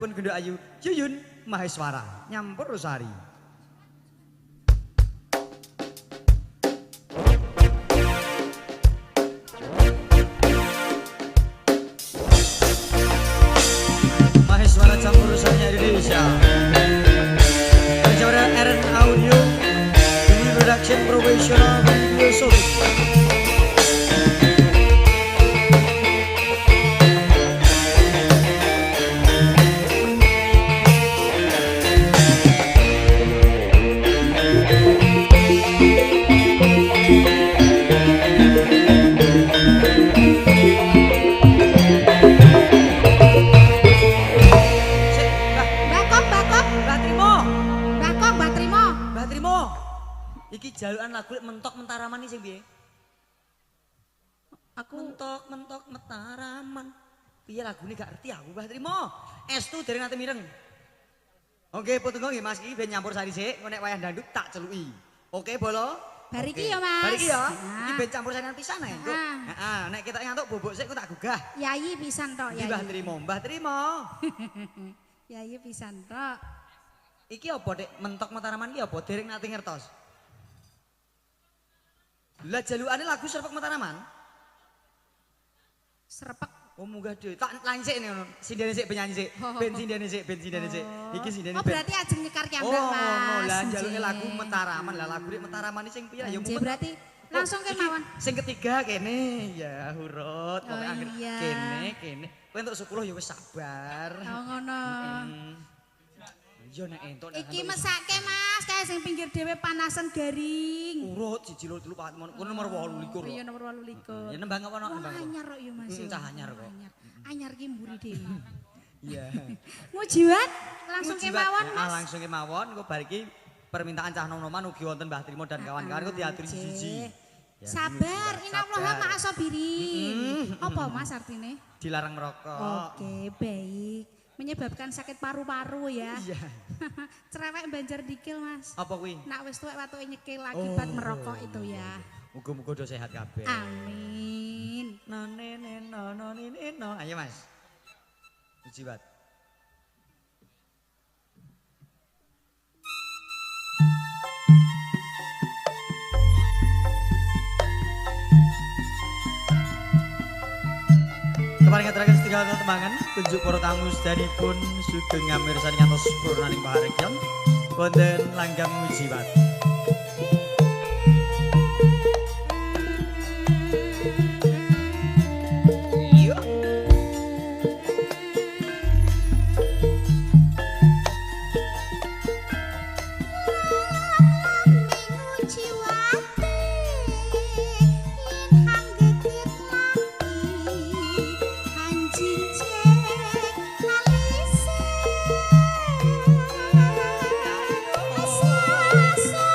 Pun Gendo Ayu Yuyun Maheswara Nyampur Rosari. Maheswara Campur Rosari Indonesia. Penjara RN Audio Demi Production Professional Video Solid. Iki jalukan lagu mentok mentaraman iki sing piye? Aku mentok mentaraman. Piye lagune gak ngerti aku, Mbah Trimo. Estu dereng nate mireng. Oke, potonggo nggih Mas iki ben nyampur sari sik, engko nek wayah dandut tak celuki. Oke, Bolo. Bariki ya, Mas. Bariki ya. Iki ben campur sari pisan ae, Nduk. Heeh, nek kita ngantuk bobok sik ku tak gugah. Yayi pisan tok, Yayi. Mbah Trimo, Mbah Trimo. Yayi pisan tok. Iki apa, Dek? Mentok mentaraman iki apa? Dereng nate ngertos. Lah jalukane lagu Serpek Mataraman. Serpek. Oh munggah dhewe. Tak lan sik ngono. Sindene sik penyanyi sik. Ben sindene sik. Iki sindene. Oh berarti ajeng nyekar kiambak, Mas. Oh, lah jaluke lagu Mataraman. Lah lagu Mataraman iki sing piye ya mumpet. Berarti langsung kemawon. Sing ketiga kene ya hurut pokoke akhir kene. Kowe entuk 10 ya wis sabar. Oh ngono. Yo nek entuk iki mesake Mas, kae sing pinggir dhewe panasan garing. Urut 1 2 3 4 5 kuwi nomor 28. Iya nomor 28. Ya nembang apa nembang. Anyar kok ya Mas. Cah anyar kok. Anyar ki mburi dhewe. Iya. Mujiwat langsung kemawon Mas. Langsung kemawon engko bar iki permintaan cah nom-noman ugi wonten Mbah Trimo dan kawan-kawan ku diaturi siji. Sabar, innallaha ma'as-sabirin. Apa Mas artine? Dilarang merokok. Oke, baik. Menyebabkan sakit paru-paru ya. Iya. Cerewek banjar dikil Mas. Apa kuwi? Nak wis tuwek watuke nyekil akibat merokok itu ya. Muga-muga do sehat kabeh. Amin. No. Ayo Mas. Mujibat. Kemarin ngaturaken setunggal tembangan tunjuk para tamu sedanipun sugeng ngamirsani ngantos purnaning pahargyan wonten langgam mujibat. Sa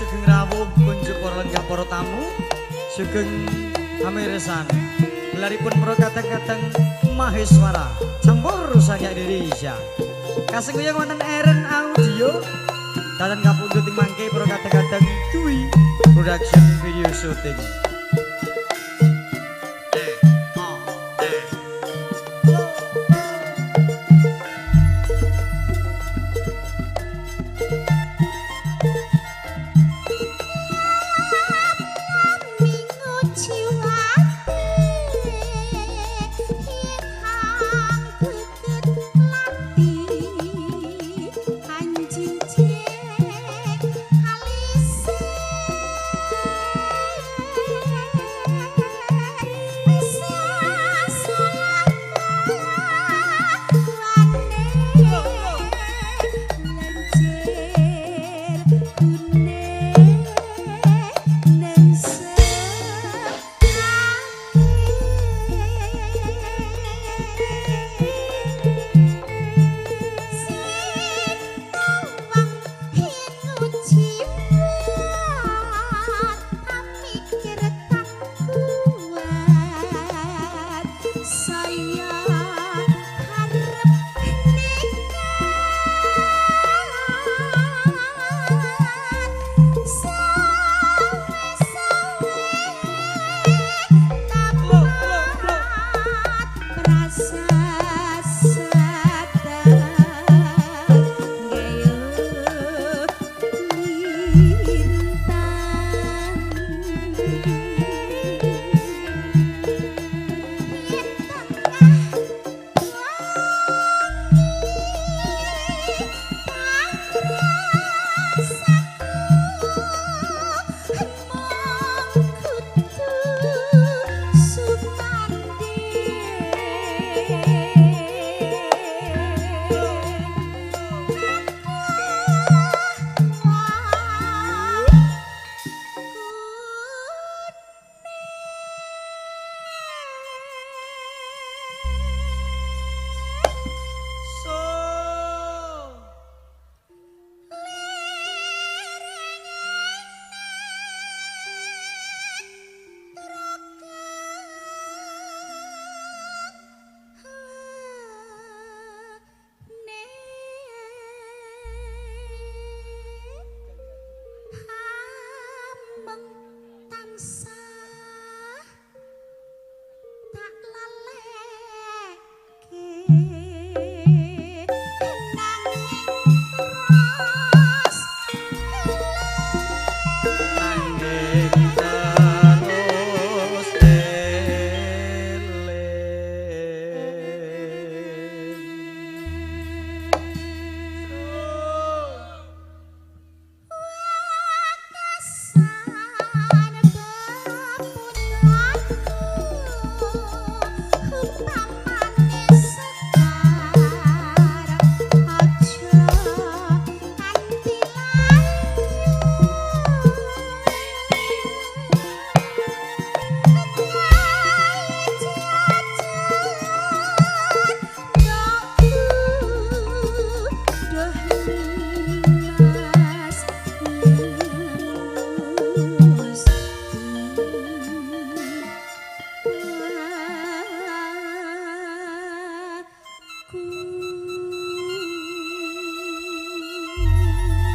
sugeng rawuh kunjuk para lenggah para tamu sugeng pamirsan gelaripun para kadang-kadang maheswara campur sanyak Indonesia kasengguya wonten Eren Audio dalan kapundhut ing mangke para kadang-kadang Dwi Production Video Shooting.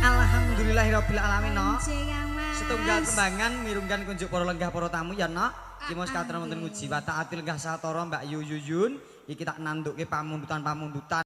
Alhamdulillahirabbil alamin no. Setunggal kembangan mirunggan kunjuk para lenggah para tamu ya no. Iki mos katren wonten nguji watak ati lenggah satara Mbak Yuyun iki tak nandukke pamundutan-pamundutan